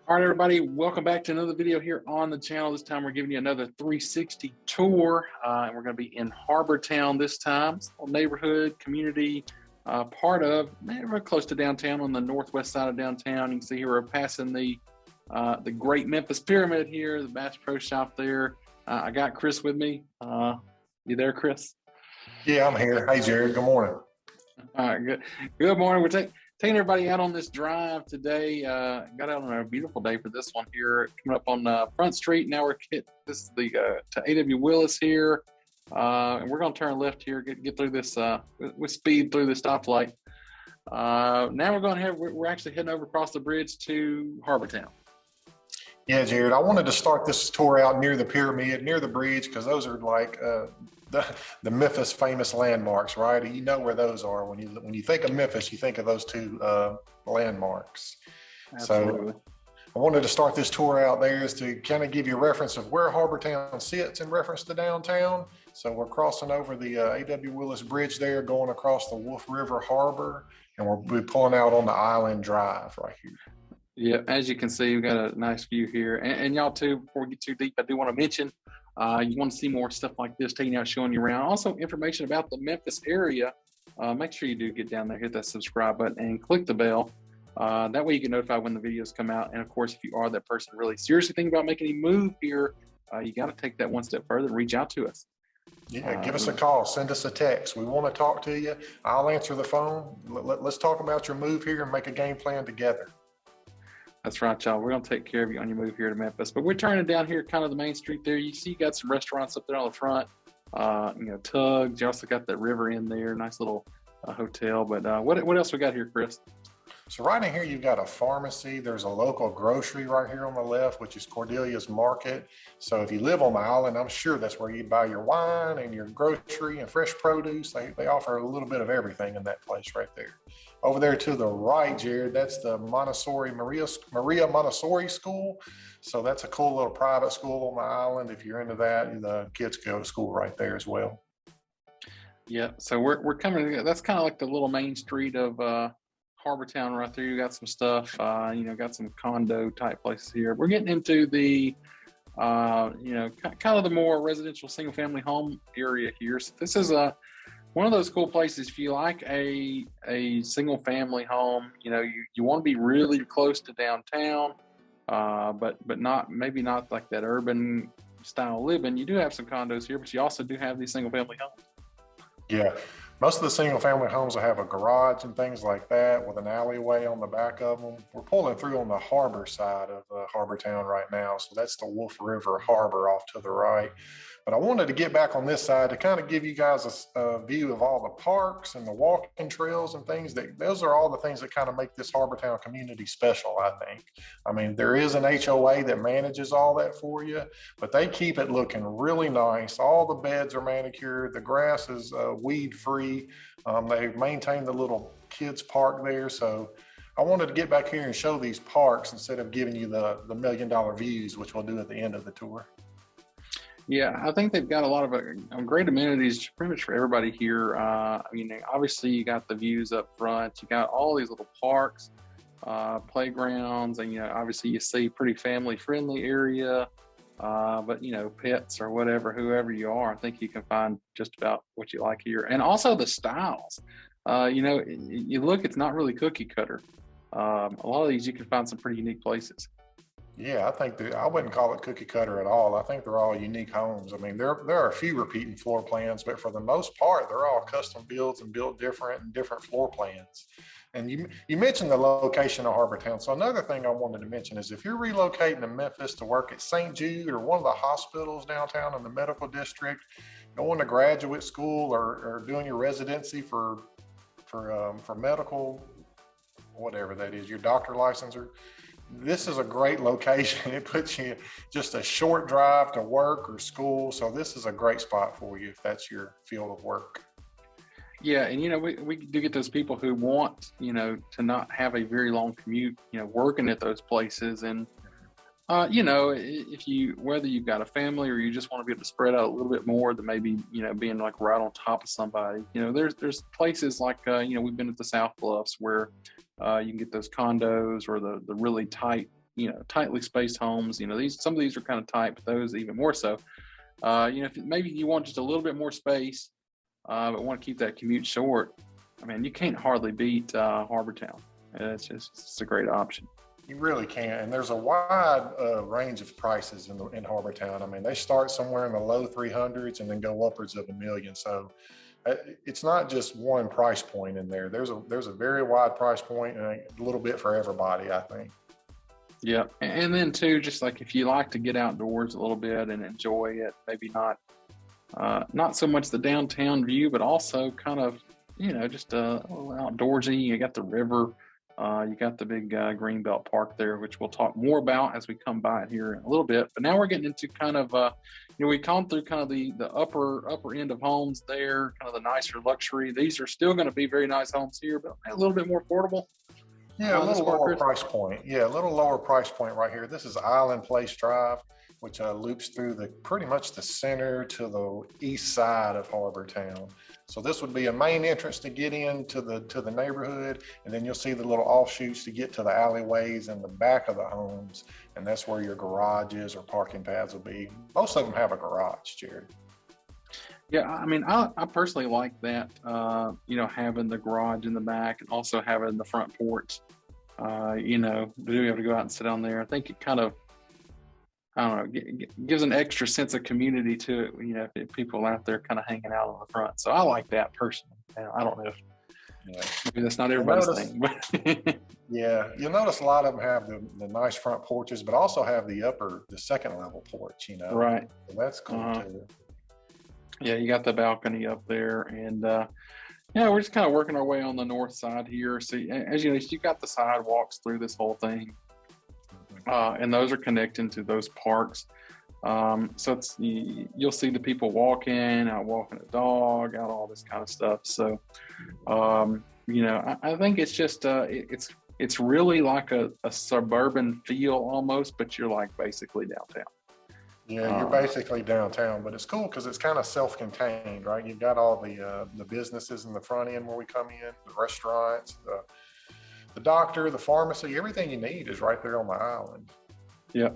All right, everybody, welcome back to another video here on the channel. This time we're giving you another 360 tour, and we're going to be in Harbortown this time. It's a little neighborhood, community, part of, we're close to downtown on the northwest side of downtown. You can see here we're passing the Great Memphis Pyramid here, the Bass Pro Shop there. I got Kris with me. You there, Kris? Yeah, I'm here. Hey, Jared. Good morning. All right, good. Good morning. We're taking everybody out on this drive today. Got out on a beautiful day for this one here. Coming up on Front Street. Now we're this is the to A.W. Willis here, and we're gonna turn left here. Get through this with speed through the stoplight. Now we're actually heading over across the bridge to Harbortown. Yeah, Jared. I wanted to start this tour out near the pyramid, near the bridge, because those are like the Memphis famous landmarks, right? You know where those are. When you think of Memphis, you think of those two landmarks. Absolutely. So I wanted to start this tour out there is to kind of give you a reference of where Harbortown sits in reference to downtown. So we're crossing over the A.W. Willis Bridge there, going across the Wolf River Harbor, and we'll be pulling out on the Island Drive right here. Yeah, as you can see, we've got a nice view here. And y'all too, before we get too deep, I do want to mention, you want to see more stuff like this, taking out, showing you around. Also, information about the Memphis area. Make sure you do get down there, hit that subscribe button, and click the bell. That way you get notified when the videos come out. And of course, if you are that person really seriously thinking about making a move here, you got to take that one step further and reach out to us. Yeah, give us a call, send us a text. We want to talk to you. I'll answer the phone. Let's talk about your move here and make a game plan together. That's right, y'all. We're going to take care of you on your move here to Memphis. But we're turning down here kind of the main street there. You see you got some restaurants up there on the front, Tugs. You also got that river in there, nice little hotel. But what else we got here, Kris? So right in here, you've got a pharmacy. There's a local grocery right here on the left, which is Cordelia's Market. So if you live on the island, I'm sure that's where you buy your wine and your grocery and fresh produce. They offer a little bit of everything in that place right there. Over there to the right, Jared, that's the Maria Montessori School. So that's a cool little private school on the island. If you're into that, the kids go to school right there as well. Yeah, so we're coming. That's kind of like the little main street of Harbortown right there. You got some stuff, got some condo type places here. We're getting into the, kind of the more residential single family home area here. So this is one of those cool places. If you like a single family home, you want to be really close to downtown, but maybe not like that urban style living. You do have some condos here, but you also do have these single family homes. Yeah. Most of the single family homes will have a garage and things like that with an alleyway on the back of them. We're pulling through on the harbor side of Harbortown right now. So that's the Wolf River Harbor off to the right. But I wanted to get back on this side to kind of give you guys a view of all the parks and the walking trails and things. Those are all the things that kind of make this Harbortown community special, I think. I mean, there is an HOA that manages all that for you, but they keep it looking really nice. All the beds are manicured. The grass is weed free. They've maintained the little kids park there. So I wanted to get back here and show these parks instead of giving you the $1 million views, which we'll do at the end of the tour. Yeah, I think they've got a lot of great amenities pretty much for everybody here. Obviously you got the views up front. You got all these little parks, playgrounds, and obviously you see pretty family friendly area. But pets or whoever you are, I think you can find just about what you like here. And also the styles. You look, it's not really cookie cutter. A lot of these you can find some pretty unique places. Yeah, I think I wouldn't call it cookie cutter at all. I think they're all unique homes. I mean, there are a few repeating floor plans, but for the most part, they're all custom builds and built different and different floor plans. And you mentioned the location of Harbortown. So another thing I wanted to mention is if you're relocating to Memphis to work at St. Jude or one of the hospitals downtown in the medical district, going to graduate school or doing your residency for medical, whatever that is, your doctor licensure, this is a great location. It puts you just a short drive to work or school. So this is a great spot for you if that's your field of work. Yeah, and we do get those people who want, to not have a very long commute, working at those places. And whether you've got a family or you just want to be able to spread out a little bit more than maybe, being like right on top of somebody, there's places like, we've been at the South Bluffs where you can get those condos or the really tight tightly spaced homes. Some of these are kind of tight, but those even more so. If maybe you want just a little bit more space, but want to keep that commute short, I mean, you can't hardly beat Harbortown. It's a great option. You really can. And there's a wide range of prices in Harbortown. I mean, they start somewhere in the low 300s and then go upwards of $1 million. So it's not just one price point in there. There's a very wide price point and a little bit for everybody, I think. Yeah. And then too, just like if you like to get outdoors a little bit and enjoy it, maybe not so much the downtown view, but also kind of, just outdoorsy. You got the river, you got the big Greenbelt Park there, which we'll talk more about as we come by it here in a little bit. But now we're getting into kind of, we've gone through kind of the upper end of homes there, kind of the nicer luxury. These are still going to be very nice homes here, but a little bit more affordable. Yeah, a little lower price point. Yeah, a little lower price point right here. This is Island Place Drive, which loops through pretty much the center to the east side of Harbortown. So this would be a main entrance to get into the neighborhood, and then you'll see the little offshoots to get to the alleyways in the back of the homes, and that's where your garages or parking pads will be. Most of them have a garage, Jared. Yeah, I mean, I personally like that, having the garage in the back and also having the front porch, being able to go out and sit down there. I think it kind of, I don't know, gives an extra sense of community to it, if people out there kind of hanging out on the front. So I like that personally. I don't know if maybe that's not everybody's thing. But yeah, you'll notice a lot of them have the nice front porches, but also have the second level porch, Right. So that's cool too. Yeah, you got the balcony up there, and we're just kind of working our way on the north side here. So as you know, you've got the sidewalks through this whole thing, and those are connecting to those parks. So you'll see the people out walking a dog, out all this kind of stuff. So I think it's just it's really like a suburban feel almost, but you're like basically downtown. Yeah, you're basically downtown, but it's cool because it's kind of self-contained, right? You've got all the businesses in the front end where we come in, the restaurants, the doctor, the pharmacy, everything you need is right there on the island. Yeah,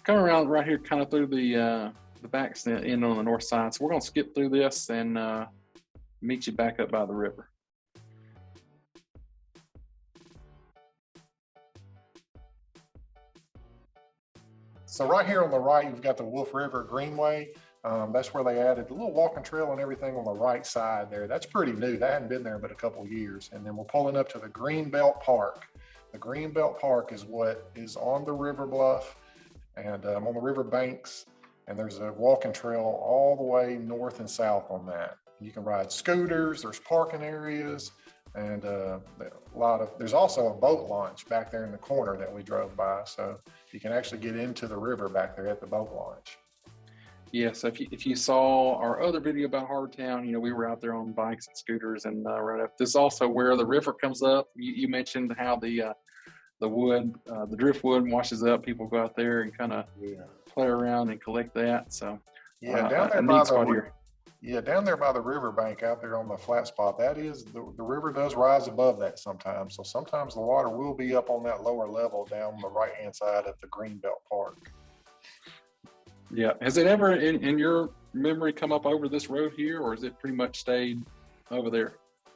coming around right here, kind of through the back end on the north side. So we're gonna skip through this and meet you back up by the river. So right here on the right, you've got the Wolf River Greenway. That's where they added the little walking trail and everything on the right side there. That's pretty new. That hadn't been there but a couple of years. And then we're pulling up to the Greenbelt Park. The Greenbelt Park is what is on the river bluff and on the river banks. And there's a walking trail all the way north and south on that. You can ride scooters, there's parking areas, and there's also a boat launch back there in the corner that we drove by. So you can actually get into the river back there at the boat launch. Yeah, so if you saw our other video about Harbortown, we were out there on bikes and scooters and right up. This is also where the river comes up. You mentioned how the wood, the driftwood washes up. People go out there and kind of play around and collect that. So down there by the riverbank out there on the flat spot, that is the river does rise above that sometimes. So sometimes the water will be up on that lower level down the right hand side of the Greenbelt Park. Yeah. Has it ever in your memory come up over this road here, or has it pretty much stayed over there?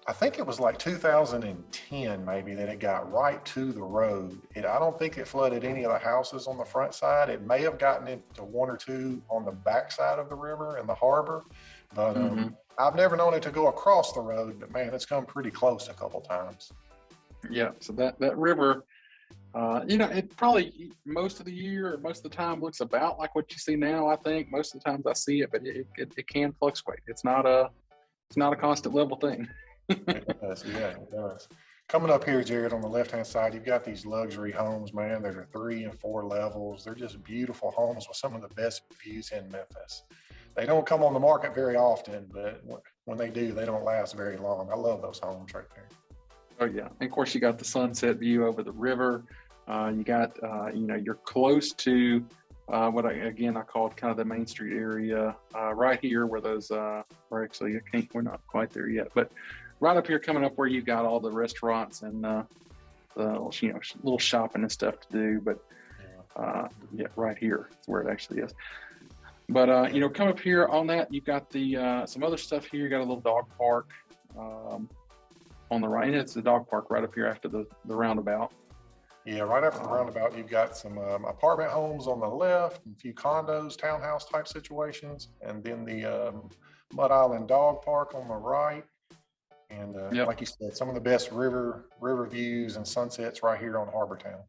I think it was like 2010 maybe that it got right to the road. I don't think it flooded any of the houses on the front side. It may have gotten into one or two on the back side of the river in the harbor, but I've never known it to go across the road, but man, it's come pretty close a couple times. Yeah, so that river, it probably most of the year or most of the time looks about like what you see now. I think most of the times I see it, but it can fluctuate. It's not a constant level thing. It does, yeah, it does. Coming up here, Jared, on the left-hand side, you've got these luxury homes, man. There are 3 and 4 levels. They're just beautiful homes with some of the best views in Memphis. They don't come on the market very often, but when they do, they don't last very long. I love those homes right there. Oh yeah, and of course you got the sunset view over the river. You got, you're close to what I called kind of the Main Street area right here where those, we're not quite there yet, but right up here coming up where you've got all the restaurants and the little shopping and stuff to do. But Yeah, right here is where it actually is. But you know, come up here on that. You've got the some other stuff here. You got a little dog park on the right. And it's the dog park right up here after the roundabout. Yeah, right after the roundabout, you've got some apartment homes on the left, and a few condos, townhouse type situations, and then the Mud Island Dog Park on the right. And Yep. like you said, some of the best river views and sunsets right here on Harbortown.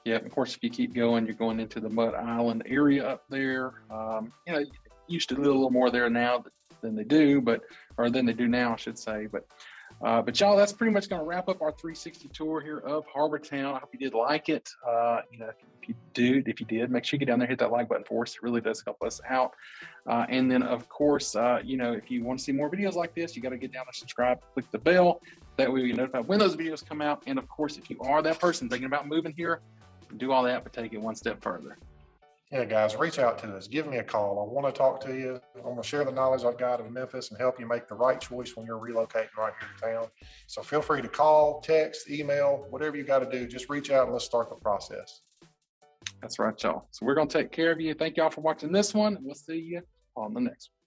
Yeah, of course, if you keep going, you're going into the Mud Island area up there. You know, used to do a little more there now than they do, or than they do now, I should say. But y'all, that's pretty much going to wrap up our 360 tour here of Harbortown. I hope you did like it. You know, if you did, make sure you get down there, hit that like button for us. It really does help us out. And then, of course, you know, if you want to see more videos like this, you got to get down and subscribe, click the bell. That way you get notified when those videos come out. And of course, if you are that person thinking about moving here, do all that, but take it one step further. Yeah, guys, reach out to us. Give me a call. I want to talk to you. I want to share the knowledge I've got of Memphis and help you make the right choice when you're relocating right here to town. So feel free to call, text, email, whatever you got to do. Just reach out and let's start the process. That's right, y'all. So we're going to take care of you. Thank y'all for watching this one. We'll see you on the next one.